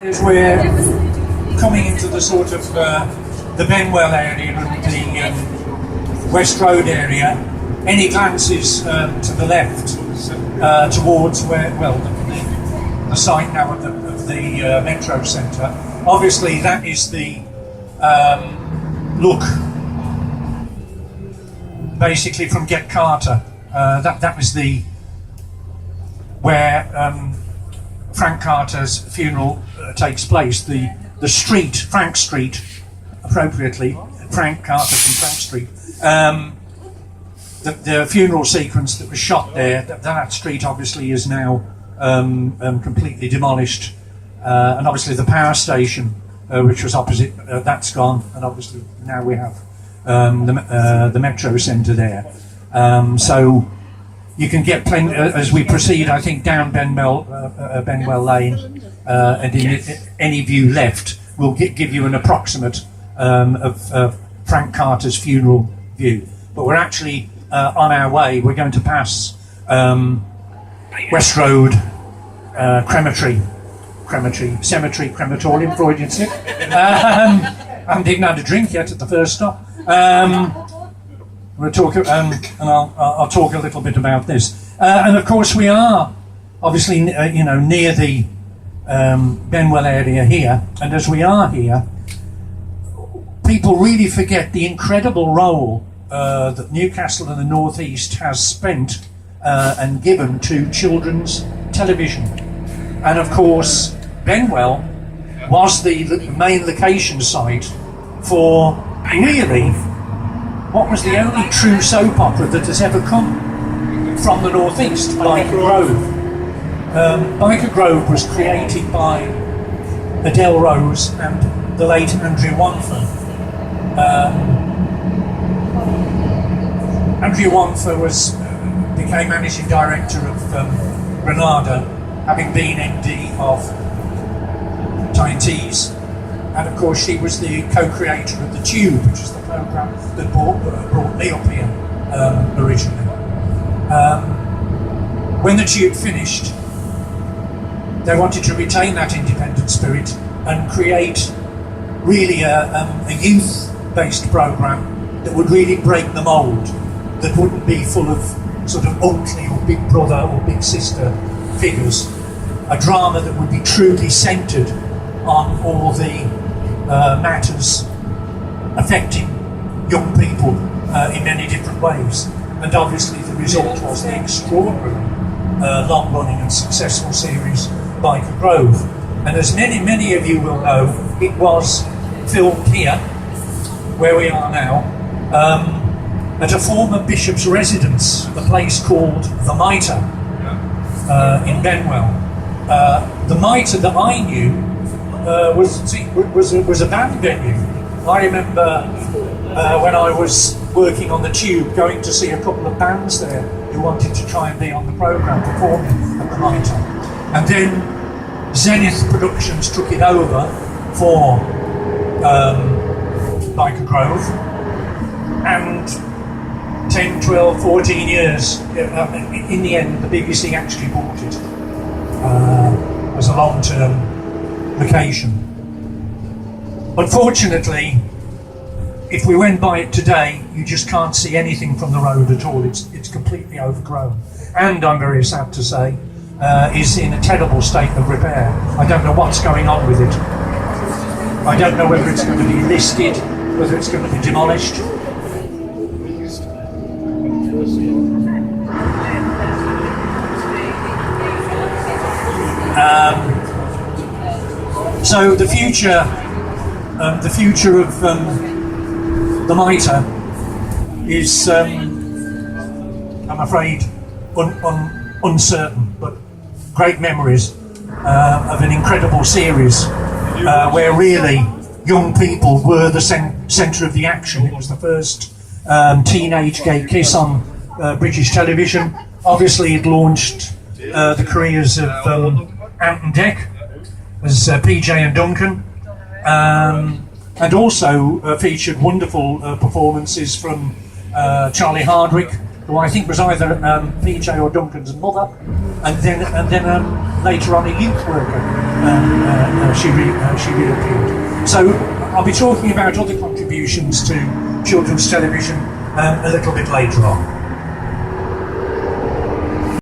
As we're coming into the sort of the Benwell area and the West Road area, any glances to the left towards where, well, the site now of the Metro Centre. Obviously, that is the look, basically from Get Carter. That was the where Frank Carter's funeral takes place. The street, Frank Street, appropriately, Frank Carter from Frank Street. The funeral sequence that was shot there, that street obviously is now completely demolished, and obviously the power station, which was opposite, that's gone, and obviously now we have the Metro Centre there. So you can get plenty as we proceed, I think, down Benwell Lane, and in any view left will give you an approximate of Frank Carter's funeral view. But we're actually on our way. We're going to pass West Road Cemetery, Crematorium, Freudian slip. I haven't even had a drink yet at the first stop. We'll talk, and I'll talk a little bit about this. And of course, we are obviously, near the Benwell area here. And as we are here, people really forget the incredible role that Newcastle and the North East has spent and given to children's television. And of course, Benwell was the main location site for really what was the only true soap opera that has ever come from the North East, Biker Grove. Biker Grove was created by Adele Rose and the late Andrew Wanfer. Andrew Wanfer became managing director of Granada, having been MD of Tyne Idols, and of course she was the co-creator of The Tube, which is the programme that brought me up here originally. When The Tube finished, they wanted to retain that independent spirit and create really a youth-based programme that would really break the mould, that wouldn't be full of sort of uncle or big brother or big sister figures. A drama that would be truly centred on all the matters affecting young people in many different ways. And obviously the result was the extraordinary long-running and successful series Biker Grove. And as many of you will know, it was filmed here, where we are now, at a former bishop's residence, a place called The Mitre in Benwell. The Mitre that I knew was a band venue. I remember when I was working on The Tube, going to see a couple of bands there who wanted to try and be on the programme performing at The Mitre. And then Zenith Productions took it over for Biker Grove, and 10, 12, 14 years, in the end the BBC actually bought it as a long-term location. Unfortunately, if we went by it today, you just can't see anything from the road at all. It's completely overgrown, and I'm very sad to say, is in a terrible state of repair. I don't know what's going on with it. I don't know whether it's going to be listed, whether it's going to be demolished. So the future of the Mitre is, I'm afraid, uncertain, but great memories of an incredible series where really young people were the centre of the action. It was the first teenage gay kiss on British television. Obviously it launched the careers of Ant and Dec as PJ and Duncan, and also featured wonderful performances from Charlie Hardwick who I think was either PJ or Duncan's mother, and then later on a youth worker. She reappeared. So I'll be talking about other contributions to children's television a little bit later on.